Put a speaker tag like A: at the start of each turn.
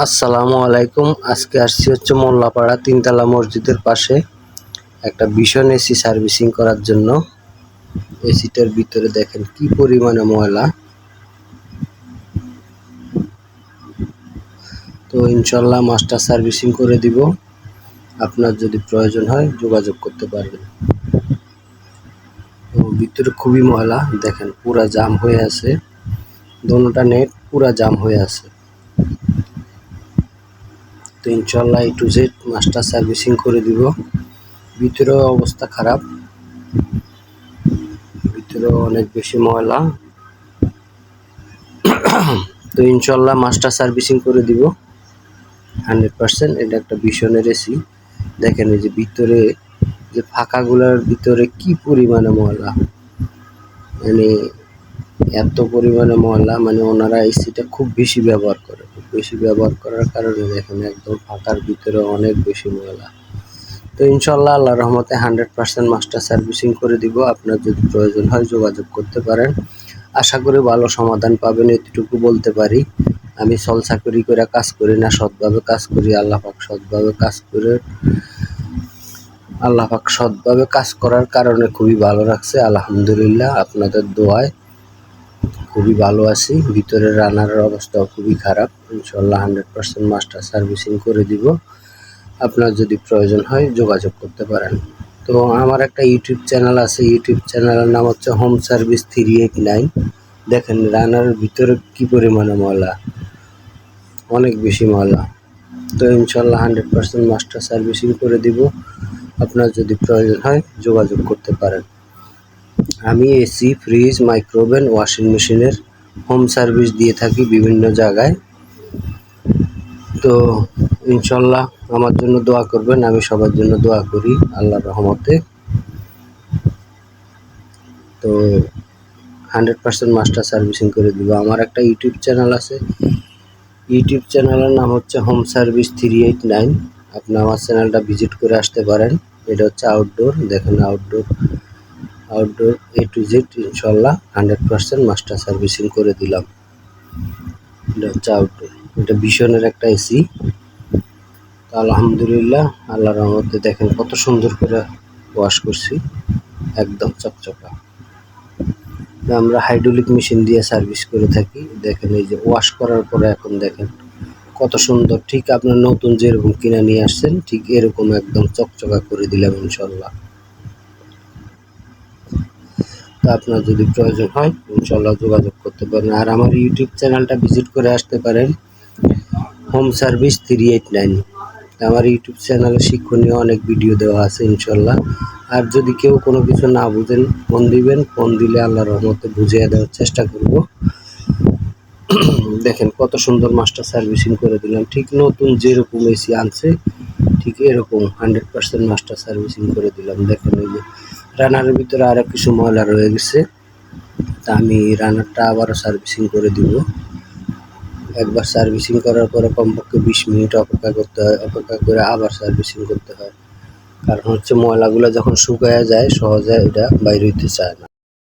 A: আসসালামু আলাইকুম। আজকে আসছি হচ্ছে মোল্লাপাড়া তিনতলা মসজিদের পাশে একটা ভীষণ এসি সার্ভিসিং করার জন্য। এসিটার ভিতরে দেখেন কি পরিমাণে ময়লা। তো ইনশাল্লাহ মাস্টার সার্ভিসিং করে দিব। আপনার যদি প্রয়োজন হয় যোগাযোগ করতে পারবেন। তো ভিতরে খুবই ময়লা, দেখেন পুরা জাম হয়ে আছে, দোনোটা নেট পুরা জাম হয়ে আছে। তো ইনশাল্লাহ A to Z master servicing করে দিব। ভিতরেও অবস্থা খারাপ, ভিতরেও অনেক বেশি ময়লা। তো ইনশাল্লাহ মাস্টার সার্ভিসিং করে দিব 100%। এটা একটা ভীষণের এসি। দেখেন এই যে ভিতরে যে ফাঁকাগুলোর ভিতরে কি পরিমাণে ময়লা, মানে এত পরিমাণে ময়লা, মানে ওনারা এসিটা খুব বেশি ব্যবহার করে, খুব বেশি ব্যবহার করার কারণে দেখেন একদম ফাঁকার ভিতরে অনেক বেশি ময়লা। তো ইনশাল্লাহ আল্লাহর রহমতে 100% মাস্টার সার্ভিসিং করে দিব। আপনার যদি প্রয়োজন হয় যোগাযোগ করতে পারেন। আশা করি ভালো সমাধান পাবেন, এতটুকু বলতে পারি। আমি ছলচাতুরি করে কাজ করি না, সৎভাবে কাজ করি। আল্লাহ পাক সৎভাবে কাজ করার কারণে খুবই ভালো রাখছে, আলহামদুলিল্লাহ। আপনাদের দোয়ায় খুবই ভালো আছি। ভিতরের রান্নার অবস্থাও খুবই খারাপ। ইনশাল্লাহ 100% মাস্টার সার্ভিসিং করে দিব। আপনার যদি প্রয়োজন হয় যোগাযোগ করতে পারেন। তো আমার একটা ইউটিউব চ্যানেল আছে, ইউটিউব চ্যানেলের নাম হচ্ছে হোম সার্ভিস 389। দেখেন রান্নার ভিতরে কি পরিমাণে ময়লা, অনেক বেশি ময়লা। তো ইনশাল্লাহ 100% মাস্টার সার্ভিসিং করে দিব। আপনার যদি প্রয়োজন হয় যোগাযোগ করতে পারেন। আমি এসি, ফ্রিজ, মাইক্রোওভেন, ওয়াশিং মেশিনের হোম সার্ভিস দিয়ে থাকি বিভিন্ন জায়গায়। তো ইনশাল্লাহ আমার জন্য দোয়া করবেন, আমি সবার জন্য দোয়া করি আল্লাহর রহমতে। তো 100% মাস্টার সার্ভিসিং করে দিব। আমার একটা ইউটিউব চ্যানেল আছে, ইউটিউব চ্যানেলের নাম হচ্ছে হোম সার্ভিস 389। আপনি আমার চ্যানেলটা ভিজিট করে আসতে পারেন। এটা হচ্ছে আউটডোর, দেখেন আউটডোর A to Z ইনশাল্লাহ 100% মাস্টার সার্ভিসিং করে দিলাম। এটা হচ্ছে আউটডোর, এটা ভীষণের একটা এসি। তো আলহামদুলিল্লাহ আল্লাহর রহমতে দেখেন কত সুন্দর করে ওয়াশ করছি, একদম চকচকা। আমরা হাইড্রোলিক মেশিন দিয়ে সার্ভিস করে থাকি। দেখেন এই যে ওয়াশ করার পরে এখন দেখেন কত সুন্দর, ঠিক আপনার নতুন যেরকম কিনে নিয়ে আসছেন ঠিক এরকম একদম চকচকা করে দিলাম ইনশাল্লাহ। তো আপনার যদি প্রয়োজন হয় ইনশাল্লাহ যোগাযোগ করতে পারেন। আর আমার ইউটিউব চ্যানেলটা ভিজিট করে আসতে পারেন, হোম সার্ভিস 389। আমার ইউটিউব চ্যানেলে শিক্ষণীয় অনেক ভিডিও দেওয়া আছে ইনশাল্লাহ। আর যদি কেউ কোনো কিছু না বুঝেন ফোন দিবেন, ফোন দিলে আল্লাহর রহমতে বুঝিয়ে দেওয়ার চেষ্টা করব। দেখেন কত সুন্দর মাস্টার সার্ভিসিং করে দিলাম, ঠিক নতুন যেরকম এসি আনছে ঠিক এরকম 100% মাস্টার সার্ভিসিং করে দিলাম। দেখেন এই যে রানারের ভিতরে আরও কিছু ময়লা রয়ে গেছে, তা আমি রানারটা আবারও সার্ভিসিং করে দিব। একবার সার্ভিসিং করার পরে কমপক্ষে 20 মিনিট অপেক্ষা করতে হয়, অপেক্ষা করে আবার সার্ভিসিং করতে হয়। কারণ হচ্ছে ময়লাগুলো যখন শুকায়া যায় সহজে এটা বাইরে হইতে চায় না।